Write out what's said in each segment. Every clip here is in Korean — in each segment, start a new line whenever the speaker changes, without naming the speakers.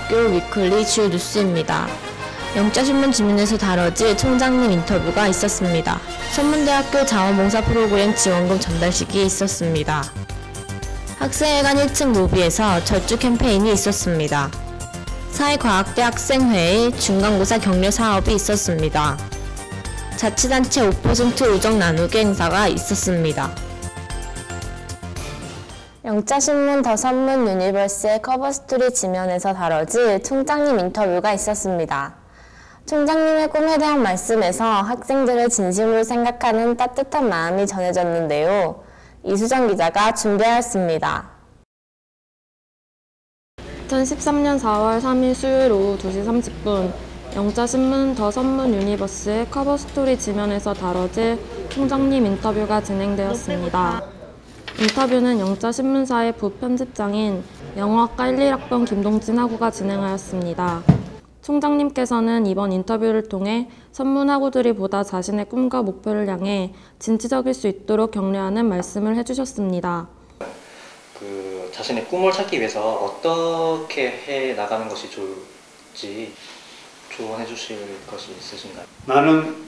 선문대학교 위클리 주 뉴스입니다. 영자신문 지면에서 다뤄질 총장님 인터뷰가 있었습니다. 선문대학교 자원봉사 프로그램 지원금 전달식이 있었습니다. 학생회관 1층 로비에서 절주 캠페인이 있었습니다. 사회과학대 학생회의 중간고사 격려 사업이 있었습니다. 자치단체 5% 우정 나누기 행사가 있었습니다. 영자신문 더 선문 유니버스의 커버스토리 지면에서 다뤄질 총장님 인터뷰가 있었습니다. 총장님의 꿈에 대한 말씀에서 학생들을 진심으로 생각하는 따뜻한 마음이 전해졌는데요. 이수정 기자가 준비하였습니다.
2013년 4월 3일 수요일 오후 2시 30분 영자신문 더 선문 유니버스의 커버스토리 지면에서 다뤄질 총장님 인터뷰가 진행되었습니다. 인터뷰는 영자신문사의 부편집장인 영어학과 1, 1학번 김동진 학우가 진행하였습니다. 총장님께서는 이번 인터뷰를 통해 선문학우들이 보다 자신의 꿈과 목표를 향해 진취적일 수 있도록 격려하는 말씀을 해주셨습니다.
자신의 꿈을 찾기 위해서 어떻게 해 나가는 것이 좋을지 조언해 주실 것이 있으신가요?
나는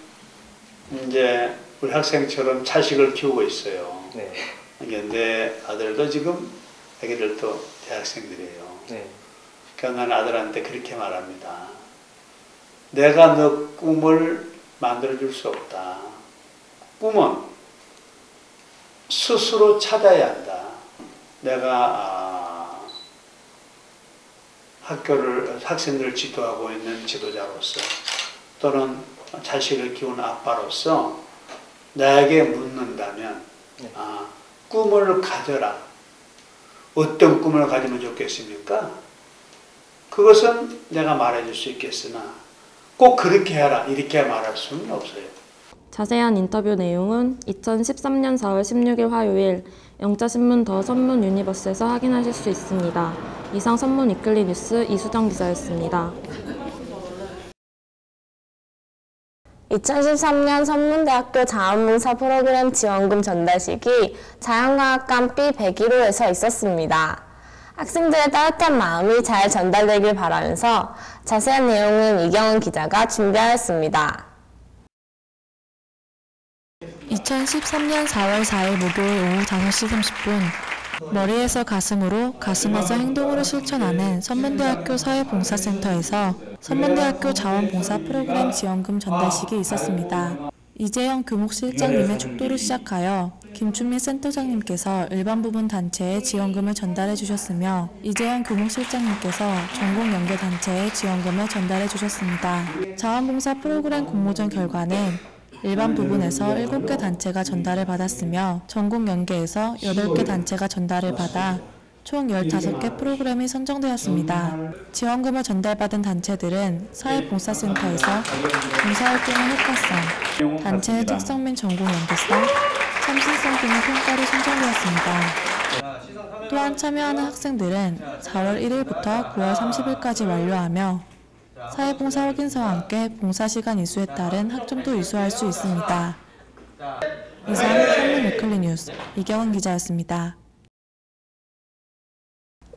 이제 우리 학생처럼 자식을 키우고 있어요.
네.
내 아들도 지금 아기들도 대학생들이에요.
네.
그러니까 나는 아들한테 그렇게 말합니다. 내가 너 꿈을 만들어줄 수 없다. 꿈은 스스로 찾아야 한다. 내가 학생들을 지도하고 있는 지도자로서 또는 자식을 키우는 아빠로서 나에게 묻는다면
네.
꿈을 가져라. 어떤 꿈을 가지면 좋겠습니까? 그것은 내가 말해줄 수 있겠으나 꼭 그렇게 해라 이렇게 말할 수는 없어요.
자세한 인터뷰 내용은 2013년 4월 16일 화요일 영자신문 더 선문 유니버스에서 확인하실 수 있습니다. 이상 선문 위클리 뉴스 이수정 기자였습니다.
2013년 선문대학교 자원봉사 프로그램 지원금 전달식이 자연과학관 B101호에서 있었습니다. 학생들의 따뜻한 마음이 잘 전달되길 바라면서 자세한 내용은 이경은 기자가 준비하였습니다.
2013년 4월 4일 목요일 오후 5시 30분 머리에서 가슴으로, 가슴에서 행동으로 실천하는 선문대학교 사회봉사센터에서 선문대학교 자원봉사 프로그램 지원금 전달식이 있었습니다. 이재영 교목실장님의 축도로 시작하여 김춘미 센터장님께서 일반 부분 단체에 지원금을 전달해 주셨으며 이재영 교목실장님께서 전국 연계 단체에 지원금을 전달해 주셨습니다. 자원봉사 프로그램 공모전 결과는 일반 부분에서 7개 단체가 전달을 받았으며 전국 연계에서 8개 단체가 전달을 받아 총 15개 프로그램이 선정되었습니다. 지원금을 전달받은 단체들은 사회봉사센터에서 봉사활동의 효과성, 단체의 특성 및 전공 연계성, 참신성 등의 평가로 선정되었습니다. 또한 참여하는 학생들은 4월 1일부터 9월 30일까지 완료하며 사회봉사 확인서와 함께 봉사시간 이수에 따른 학점도 이수할 수 있습니다. 이상 선문 위클리 뉴스 이경은 기자였습니다.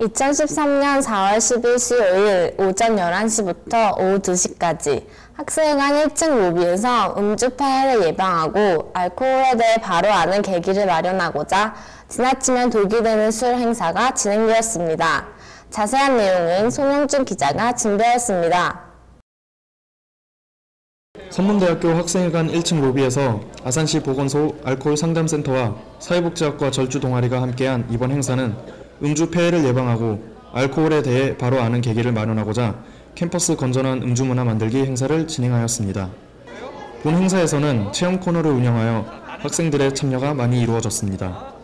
2013년 4월 10일 수요일 오전 11시부터 오후 2시까지 학생회관 1층 로비에서 음주 폐해를 예방하고 알코올에 대해 바로 아는 계기를 마련하고자 지나치면 독이 되는 술 행사가 진행되었습니다. 자세한 내용은 송영준 기자가 준비했습니다.
선문대학교 학생회관 1층 로비에서 아산시 보건소 알코올 상담센터와 사회복지학과 절주 동아리가 함께한 이번 행사는 음주 폐해를 예방하고 알코올에 대해 바로 아는 계기를 마련하고자 캠퍼스 건전한 음주 문화 만들기 행사를 진행하였습니다. 본 행사에서는 체험 코너를 운영하여 학생들의 참여가 많이 이루어졌습니다.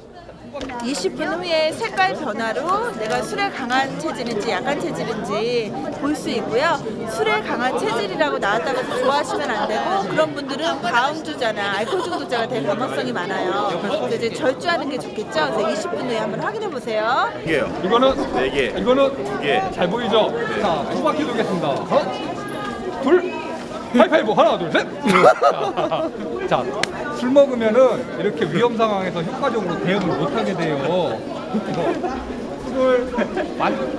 20분 후에 색깔 변화로 내가 술에 강한 체질인지 약한 체질인지 볼 수 있고요. 술에 강한 체질이라고 나왔다고 해서 좋아하시면 안 되고 그런 분들은 다음주잖아 알코올 중독자가 될 가능성이 많아요. 그래서 이제 절주하는 게 좋겠죠. 그래서 20분 후에 한번 확인해 보세요.
이거는 4개, 이거는 2개. 잘 보이죠? 네. 자, 두 바퀴 돌겠습니다. 하나, 둘, 하이파이브. 하나, 둘, 셋. 자, 술 먹으면은 이렇게 위험 상황에서 효과적으로 대응을 못하게 돼요. 술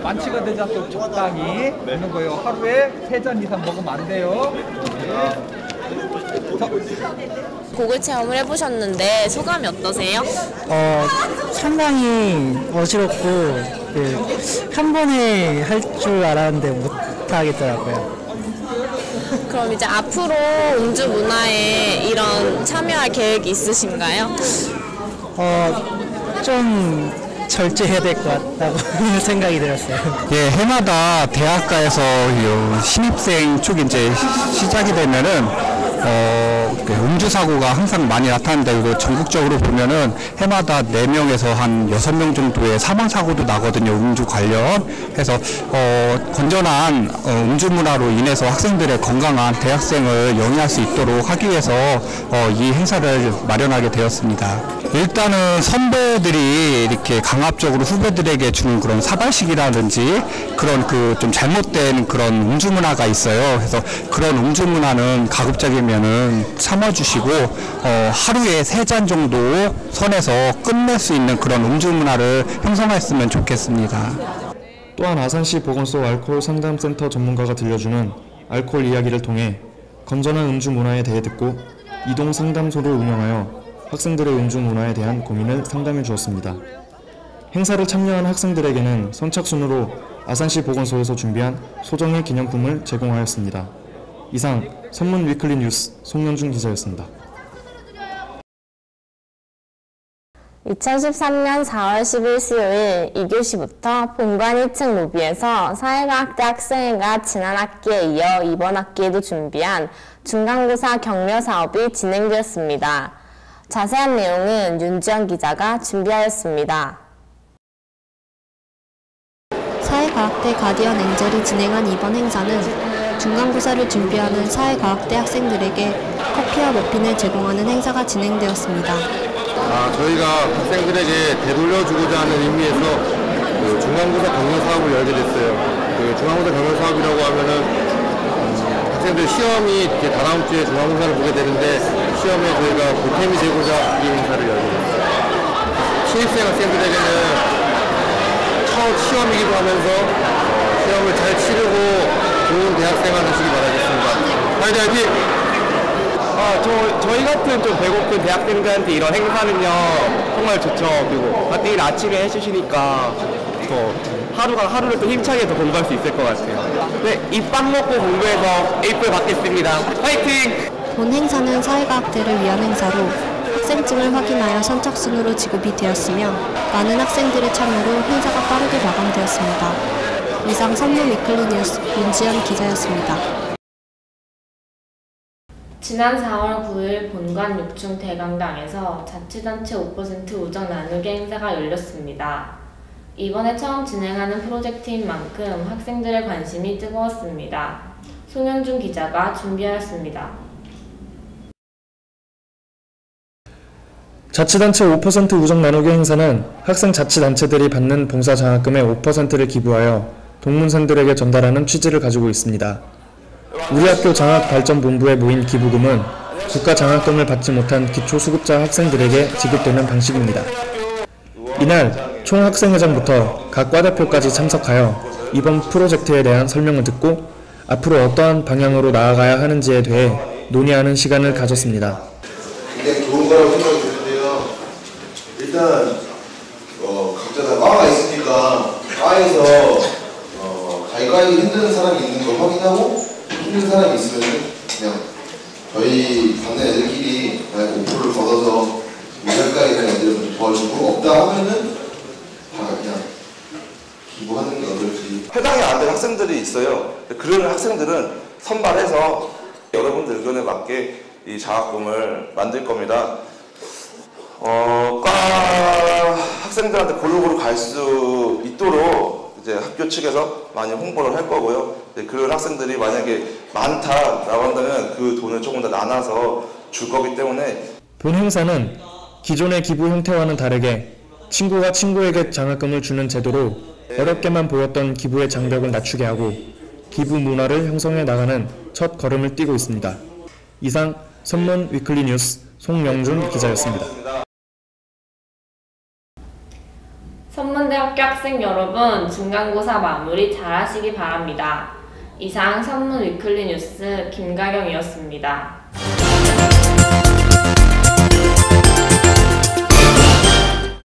만취가 되지 않도록 적당히 먹는 거예요. 하루에 3잔 이상 먹으면 안 돼요.
고글 체험을 해보셨는데 소감이 어떠세요?
상당히 어지럽고 한 번에 할 줄 알았는데 못 하겠더라고요.
그럼 이제 앞으로 음주 문화에 이런 참여할 계획이 있으신가요?
좀 절제해야 될 것 같다고 생각이 들었어요.
예, 해마다 대학가에서 신입생 쪽이 이제 시작이 되면은 음주 사고가 항상 많이 나타나는데 전국적으로 보면은 해마다 4명에서 한 6명 정도의 사망 사고도 나거든요. 음주 관련 해서 건전한 음주 문화로 인해서 학생들의 건강한 대학생을 영위할 수 있도록 하기 위해서 이 행사를 마련하게 되었습니다. 일단은 선배들이 이렇게 강압적으로 후배들에게 주는 그런 사발식이라든지 그런 그 좀 잘못된 그런 음주 문화가 있어요. 그래서 그런 음주 문화는 가급적이면은 참아주시고 하루에 3잔 정도 선에서 끝낼 수 있는 그런 음주 문화를 형성했으면 좋겠습니다.
또한 아산시 보건소 알코올 상담센터 전문가가 들려주는 알코올 이야기를 통해 건전한 음주 문화에 대해 듣고 이동 상담소를 운영하여 학생들의 음주 문화에 대한 고민을 상담해 주었습니다. 행사를 참여한 학생들에게는 선착순으로 아산시 보건소에서 준비한 소정의 기념품을 제공하였습니다. 이상 선문 위클리 뉴스 송영준 기자였습니다.
2013년 4월 10일 수요일 2교시부터 본관 1층 로비에서 사회과학대 학생회가 지난 학기에 이어 이번 학기에도 준비한 중간고사 격려 사업이 진행되었습니다. 자세한 내용은 윤지연 기자가 준비하였습니다.
사회과학대 가디언 엔젤이 진행한 이번 행사는 중간고사를 준비하는 사회과학대 학생들에게 커피와 머핀을 제공하는 행사가 진행되었습니다.
저희가 학생들에게 되돌려주고자 하는 의미에서 중간고사 격려 사업을 열게 됐어요. 중간고사 격려 사업이라고 하면은 학생들 시험이 이렇게 다다음 주에 중간고사를 보게 되는데 시험에 저희가 보탬이 되고자 이 행사를 열게 됐어요. 신입생 학생들에게는 첫 시험이기도 하면서 시험을 잘 치르고 좋은 대학생활 하시기 바라겠습니다. 화이팅!
저희 같은 좀 배고픈 대학생들한테 이런 행사는요 정말 좋죠. 그리고 매일 아침에 해주시니까 더 하루를 또 힘차게 더 공부할 수 있을 것 같아요. 네, 입밥 먹고 공부해서 A뿔 받겠습니다. 화이팅!
본 행사는 사회과학대를 위한 행사로 학생증을 확인하여 선착순으로 지급이 되었으며 많은 학생들의 참여로 행사가 빠르게 마감되었습니다. 이상 선문 위클리 뉴스 윤지연 기자였습니다.
지난 4월 9일 본관 6층 대강당에서 자치단체 5% 우정 나누기 행사가 열렸습니다. 이번에 처음 진행하는 프로젝트인 만큼 학생들의 관심이 뜨거웠습니다. 송영준 기자가 준비하였습니다.
자치단체 5% 우정 나누기 행사는 학생 자치단체들이 받는 봉사장학금의 5%를 기부하여 동문생들에게 전달하는 취지를 가지고 있습니다. 우리 학교 장학발전본부에 모인 기부금은 국가장학금을 받지 못한 기초수급자 학생들에게 지급되는 방식입니다. 이날 총학생회장부터 각 과대표까지 참석하여 이번 프로젝트에 대한 설명을 듣고 앞으로 어떠한 방향으로 나아가야 하는지에 대해 논의하는 시간을 가졌습니다.
굉장히 좋은 거라고 생각이 드는데요. 일단 각자 다 과가 있으니까 과에서 자기가 힘든 사람이 있는 걸 확인하고 힘든 사람이 있으면 그냥 저희 받는 애들끼리 5%를 걷어서 우리 학과에 있는 애들을 도와주고 없다 하면은 다 그냥 기부하는 게 어떨지.
해당이 안 된 학생들이 있어요. 그런 학생들은 선발해서 여러분들 의견에 맞게 이 장학금을 만들 겁니다. 과 학생들한테 골고루 갈 수 있도록 이제 학교 측에서 많이 홍보를 할 거고요. 그런 학생들이 만약에 많다라고 한다면 그 돈을 조금 더 나눠서 줄 거기 때문에
본 행사는 기존의 기부 형태와는 다르게 친구가 친구에게 장학금을 주는 제도로 어렵게만 보였던 기부의 장벽을 낮추게 하고 기부 문화를 형성해 나가는 첫 걸음을 띄고 있습니다. 이상 선문 위클리 뉴스 송영준 기자였습니다.
선문대학교 학생 여러분, 중간고사 마무리 잘 하시기 바랍니다. 이상 선문 위클리 뉴스 김가경이었습니다.